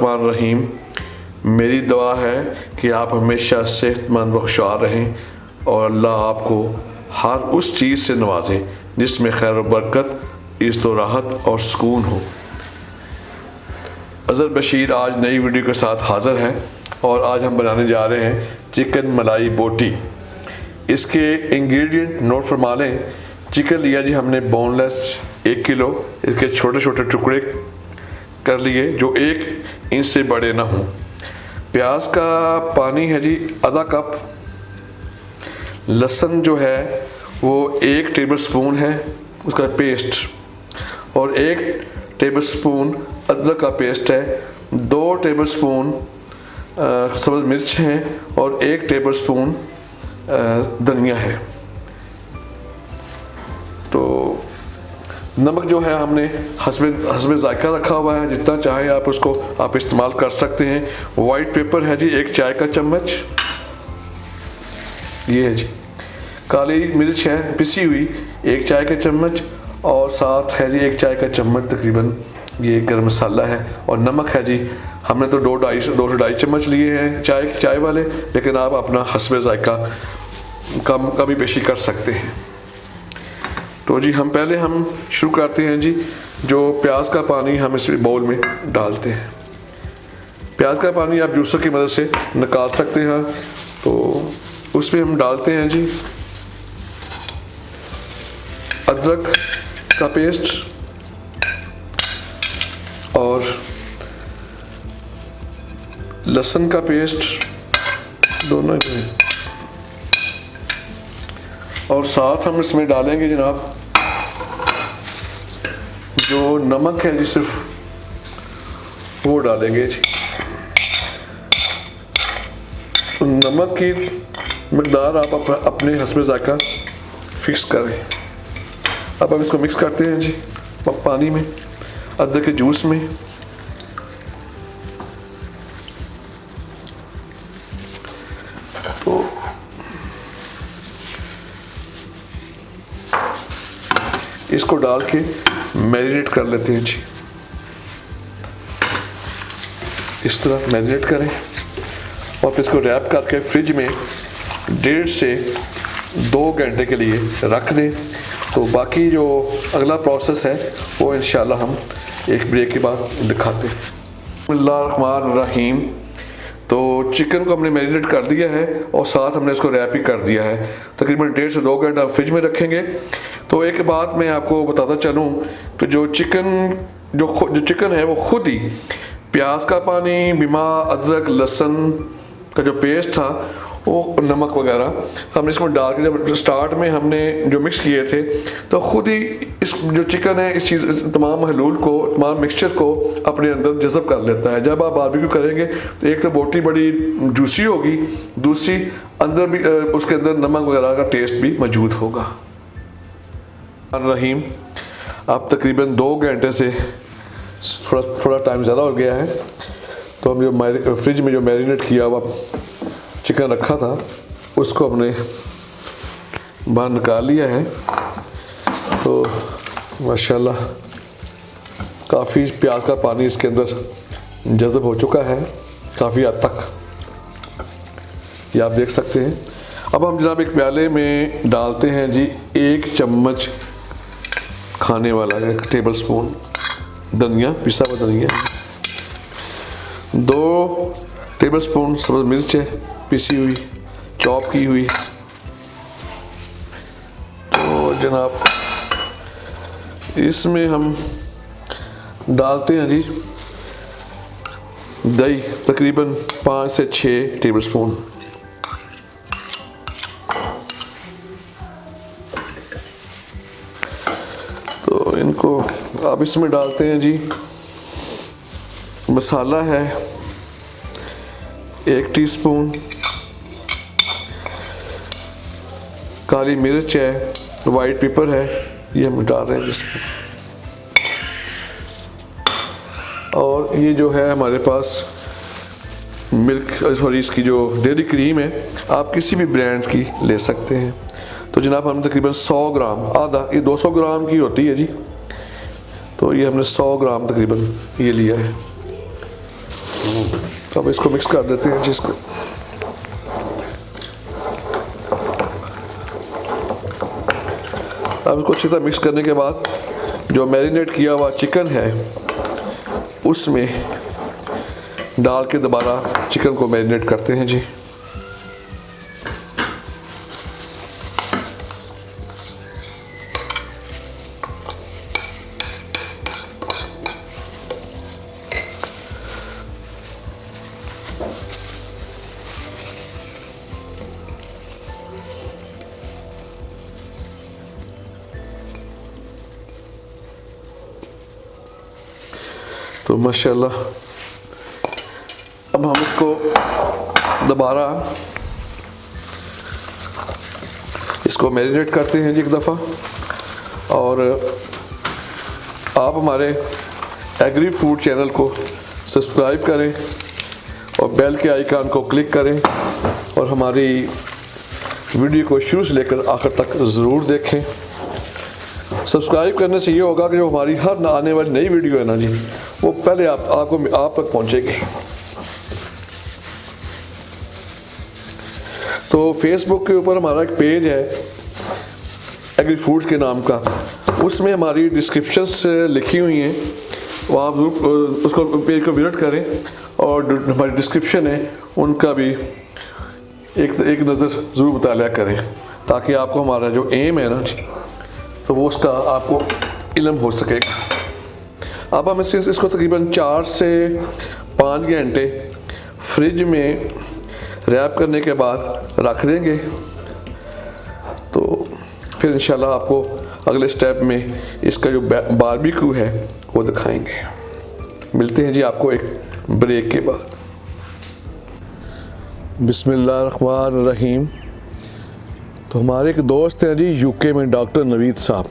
बिस्मिल्लाहिर्रहमानिर्रहीम। मेरी दुआ है कि आप हमेशा सेहतमंद व खुशहाल रहें और अल्लाह आपको हर उस चीज़ से नवाजे जिसमें खैर व बरकत, इज़्ज़त व राहत और सुकून हो। अज़हर बशीर आज नई वीडियो के साथ हाज़िर है और आज हम बनाने जा रहे हैं चिकन मलाई बोटी। इसके इंग्रेडिएंट नोट फरमा लें। चिकन लिया जी हमने बोनलेस 1 किलो। इसके छोटे छोटे टुकड़े कर लिए जो 1 इंच से बड़े ना हों। प्याज का पानी है जी आधा कप। लहसुन जो है वो 1 टेबलस्पून है उसका पेस्ट, और 1 टेबलस्पून अदरक का पेस्ट है। 2 टेबलस्पून सब्ज़ मिर्च है और 1 टेबलस्पून धनिया है। तो नमक जो है हमने हस्बे जायका रखा हुआ है, जितना चाहें आप उसको आप इस्तेमाल कर सकते हैं। वाइट पेपर है जी 1 चाय का चम्मच, ये है जी। काली मिर्च है पिसी हुई 1 चाय का चम्मच, और साथ है जी 1 चाय का चम्मच तकरीबन ये गरम मसाला है। और नमक है जी हमने तो 2 से 2.5 चम्मच लिए हैं चाय वाले, लेकिन आप अपना हस्बे जायका कमी पेशी कर सकते हैं। तो जी हम शुरू करते हैं जी। जो प्याज का पानी हम इस बाउल में डालते हैं। प्याज का पानी आप जूसर की मदद से निकाल सकते हैं। तो उसमें हम डालते हैं जी अदरक का पेस्ट और लहसुन का पेस्ट, दोनों जो है। और साथ हम इसमें डालेंगे जनाब जो नमक है जी, सिर्फ वो डालेंगे जी। तो नमक की मकदार आप अपने हस्बे जायका फिक्स करें। अब हम इसको मिक्स करते हैं जी पानी में, अदरक के जूस में। तो इसको डाल के मैरिनेट कर लेते हैं जी। इस तरह मैरिनेट करें और फिर इसको रैप करके फ्रिज में 1.5 से 2 घंटे के लिए रख दें। तो बाकी जो अगला प्रोसेस है वो इंशाल्लाह हम एक ब्रेक के बाद दिखाते हैं। बिस्मिल्लाहिर्रहमानिर्रहीम। तो चिकन को हमने मैरिनेट कर दिया है और साथ हमने इसको रैप ही कर दिया है। तकरीबन 1.5 से 2 घंटा फ्रिज में रखेंगे। तो एक बात मैं आपको बताता चलूँ कि जो चिकन है वो खुद ही प्याज का पानी, बिमा, अदरक, लहसुन का जो पेस्ट था, वो नमक वगैरह हमने इसमें डाल के जब स्टार्ट में हमने जो मिक्स किए थे, तो खुद ही इस जो चिकन है इस चीज़ तमाम महलूल को, तमाम मिक्सचर को अपने अंदर जज़ब कर लेता है। जब आप बारबेक्यू करेंगे तो एक तो बोटी बड़ी जूसी होगी, दूसरी अंदर भी उसके अंदर नमक वगैरह का टेस्ट भी मौजूद होगा। रहीम, अब तकरीबन 2 घंटे से थोड़ा टाइम ज़्यादा हो गया है। तो हम जो फ्रिज में जो मैरिनेट किया हुआ चिकन रखा था उसको हमने बाहर निकाल लिया है। तो माशाल्लाह काफ़ी प्याज का पानी इसके अंदर जज़ब हो चुका है काफ़ी हद तक, ये आप देख सकते हैं। अब हम जनाब एक प्याले में डालते हैं जी 1 चम्मच खाने वाला 1 टेबलस्पून धनिया, पिसा हुआ धनिया। 2 टेबलस्पून सब्ज़ मिर्च है पिसी हुई, चॉप की हुई। तो जनाब इसमें हम डालते हैं जी दही, तकरीबन 5 से 6 टेबलस्पून। तो इनको अब इसमें डालते हैं जी मसाला है 1 टीस्पून, काली मिर्च है, वाइट पेपर है, ये हम डाल रहे हैं इसमें। और ये जो है हमारे पास इसकी जो डेयरी क्रीम है, आप किसी भी ब्रांड की ले सकते हैं। तो जनाब हम तकरीबन 100 ग्राम, आधा, ये 200 ग्राम की होती है जी, तो ये हमने 100 ग्राम तकरीबन ये लिया है। तो अब इसको मिक्स कर देते हैं जिसको। अब इसको अच्छी तरह मिक्स करने के बाद जो मैरिनेट किया हुआ चिकन है उसमें डाल के दोबारा चिकन को मैरिनेट करते हैं जी। तो माशाल्लाह अब हम इसको दोबारा इसको मैरिनेट करते हैं जी एक दफ़ा। और आप हमारे एग्री फूड चैनल को सब्सक्राइब करें और बेल के आइकन को क्लिक करें और हमारी वीडियो को शुरू से लेकर आखिर तक ज़रूर देखें। सब्सक्राइब करने से ये होगा कि जो हमारी हर आने वाली नई वीडियो है ना जी, वो पहले आप तक पहुंचेगी। तो फेसबुक के ऊपर हमारा एक पेज है एग्री फूड्स के नाम का, उसमें हमारी डिस्क्रिप्शंस लिखी हुई हैं, वो आप उसको पेज को विजिट करें और हमारी डिस्क्रिप्शन है उनका भी एक नज़र ज़रूर मुताला करें, ताकि आपको हमारा जो एम है ना जी, तो वो उसका आपको इल्म हो सकेगा। अब हम इसको तकरीबन 4 से 5 घंटे फ्रिज में रैप करने के बाद रख देंगे। तो फिर इंशाल्लाह आपको अगले स्टेप में इसका जो बारबेक्यू है वो दिखाएंगे। मिलते हैं जी आपको एक ब्रेक के बाद। बिस्मिल्लाहिर्रहमानिर्रहीम। तो हमारे एक दोस्त हैं जी यूके में, डॉक्टर नवीद साहब,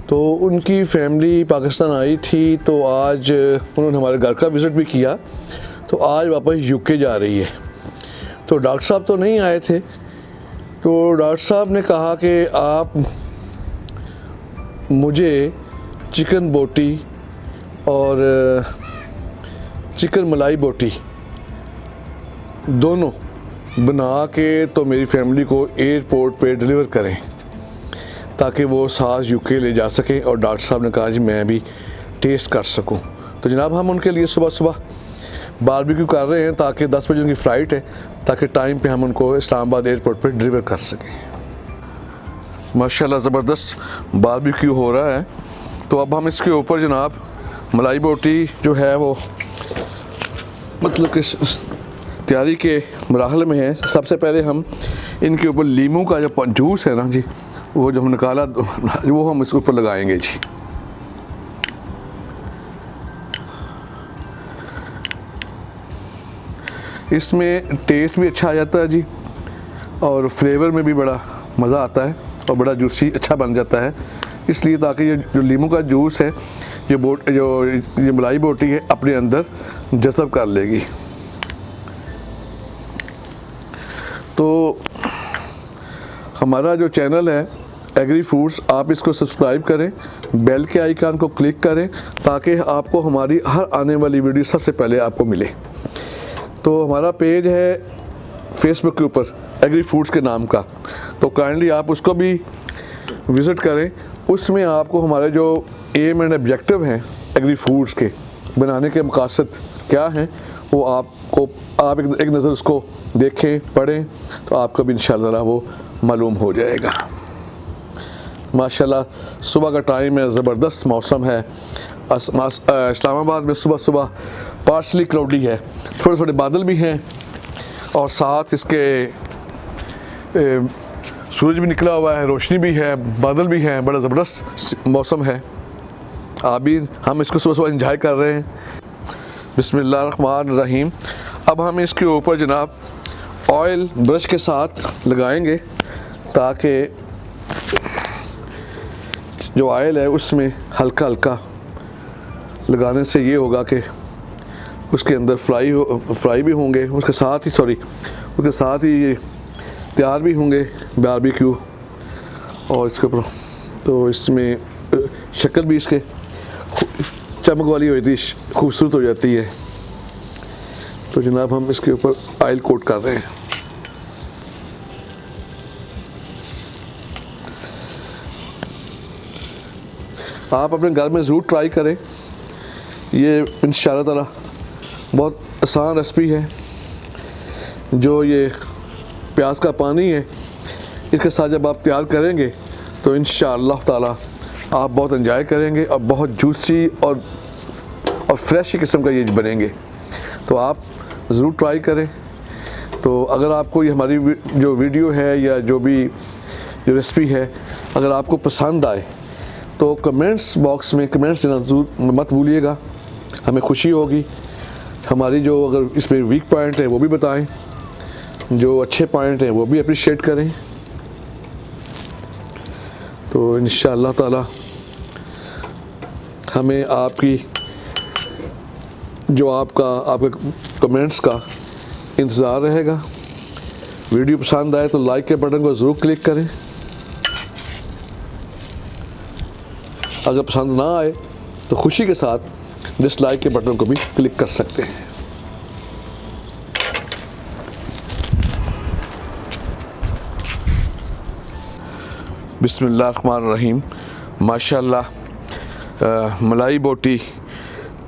तो उनकी फैमिली पाकिस्तान आई थी, तो आज उन्होंने हमारे घर का विज़िट भी किया, तो आज वापस यूके जा रही है। तो डॉक्टर साहब तो नहीं आए थे, तो डॉक्टर साहब ने कहा कि आप मुझे चिकन बोटी और चिकन मलाई बोटी दोनों बना के तो मेरी फैमिली को एयरपोर्ट पे डिलीवर करें, ताकि वो साथ यूके ले जा सकें। और डॉक्टर साहब ने कहा जी मैं भी टेस्ट कर सकूं। तो जनाब हम उनके लिए सुबह सुबह बारबेक्यू कर रहे हैं, ताकि 10 बजे उनकी फ़्लाइट है, ताकि टाइम पे हम उनको इस्लामाबाद एयरपोर्ट पे डिलीवर कर सकें। माशाल्लाह ज़बरदस्त बारबेक्यू हो रहा है। तो अब हम इसके ऊपर जनाब मलाई बोटी जो है वो मतलब कि तैयारी के मराहल में है। सबसे पहले हम इनके ऊपर लीमू का जो जूस है ना जी, वो जो हम निकाला वो हम इसके ऊपर लगाएंगे जी। इसमें टेस्ट भी अच्छा आ जाता है जी, और फ्लेवर में भी बड़ा मज़ा आता है और बड़ा जूसी अच्छा बन जाता है। इसलिए ताकि ये जो लीमू का जूस है ये मलाई बोटी है अपने अंदर जज़ब कर लेगी। तो हमारा जो चैनल है एग्री फूड्स, आप इसको सब्सक्राइब करें, बेल के आइकन को क्लिक करें, ताकि आपको हमारी हर आने वाली वीडियो सबसे पहले आपको मिले। तो हमारा पेज है फेसबुक के ऊपर एग्री फूड्स के नाम का, तो काइंडली आप उसको भी विज़िट करें। उसमें आपको हमारे जो एम एंड ऑब्जेक्टिव हैं एग्री फूड्स के बनाने के मकसद क्या हैं, वो आप एक नज़र उसको देखें, पढ़ें, तो आपको भी इंशाअल्लाह वो मालूम हो जाएगा। माशाल्लाह सुबह का टाइम है, ज़बरदस्त मौसम है। इस्लामाबाद में सुबह सुबह पार्शली क्लाउडी है, थोड़े थोड़े बादल भी हैं, और साथ इसके सूरज भी निकला हुआ है, रोशनी भी है, बादल भी हैं, बड़ा ज़बरदस्त मौसम है। अभी हम इसको सुबह सुबह इंजॉय कर रहे हैं। बिस्मिल्लाहिर्रहमानिर्रहीम। अब हम इसके ऊपर जनाब ऑयल ब्रश के साथ लगाएंगे, ताकि जो ऑयल है उसमें हल्का हल्का लगाने से ये होगा कि उसके अंदर फ्राई भी होंगे, उसके साथ ही ये तैयार भी होंगे बारबेक्यू। और इसके ऊपर तो इसमें शक्ल भी इसके चमक वाली होती है, खूबसूरत हो जाती है। तो जनाब हम इसके ऊपर ऑयल कोट कर रहे हैं। आप अपने घर में ज़रूर ट्राई करें, ये इंशाअल्लाह ताला बहुत आसान रेसिपी है। जो ये प्याज का पानी है इसके साथ जब आप तैयार करेंगे तो इंशाअल्लाह ताला आप बहुत एंजॉय करेंगे और बहुत जूसी और फ्रेश किस्म का ये बनेंगे। तो आप ज़रूर ट्राई करें। तो अगर आपको ये हमारी जो वीडियो है या जो भी जो रेसिपी है अगर आपको पसंद आए तो कमेंट्स बॉक्स में कमेंट्स देना ज़रूर मत भूलिएगा, हमें खुशी होगी। हमारी जो अगर इसमें वीक पॉइंट है वो भी बताएं, जो अच्छे पॉइंट हैं वो भी अप्रिशिएट करें। तो इंशाअल्लाह ताला हमें आपकी जो आपके कमेंट्स का इंतज़ार रहेगा। वीडियो पसंद आए तो लाइक के बटन को ज़रूर क्लिक करें। अगर पसंद ना आए तो खुशी के साथ डिसलाइक के बटन को भी क्लिक कर सकते हैं। बिस्मिल्लाहिर्रहमानिर्रहीम। माशाअल्लाह मलाई बोटी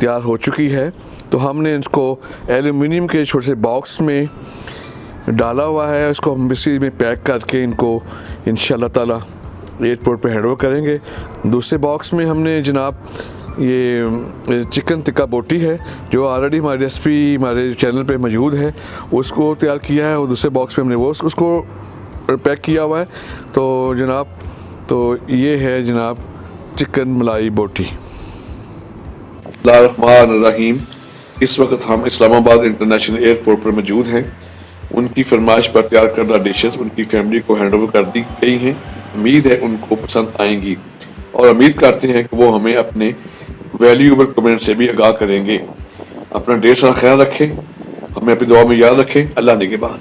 तैयार हो चुकी है। तो हमने इसको एल्युमिनियम के छोटे से बॉक्स में डाला हुआ है। इसको हम इसी में पैक करके इनको इंशाअल्लाह ताला एयरपोर्ट पे हैंडओवर करेंगे। दूसरे बॉक्स में हमने जनाब ये चिकन टिक्का बोटी है जो ऑलरेडी हमारी रेसिपी हमारे चैनल पे मौजूद है, उसको तैयार किया है और दूसरे बॉक्स में हमने वो उसको पैक किया हुआ है। तो जनाब तो ये है जनाब चिकन मलाई बोटी। बिस्मिल्लाहिर्रहमानिर्रहीम। इस वक्त हम इस्लामाबाद इंटरनेशनल एयरपोर्ट पर मौजूद हैं। उनकी फरमाइश पर तैयार करदा डिशेस उनकी फैमिली को हैंड ओवर कर दी गई हैं। उम्मीद है उनको पसंद आएंगी और उम्मीद करते हैं कि वो हमें अपने वैल्यूएबल कमेंट से भी आगाह करेंगे। अपना ढेर सारा ख्याल रखें, हमें अपनी दुआ में याद रखें। अल्लाह निगहबान।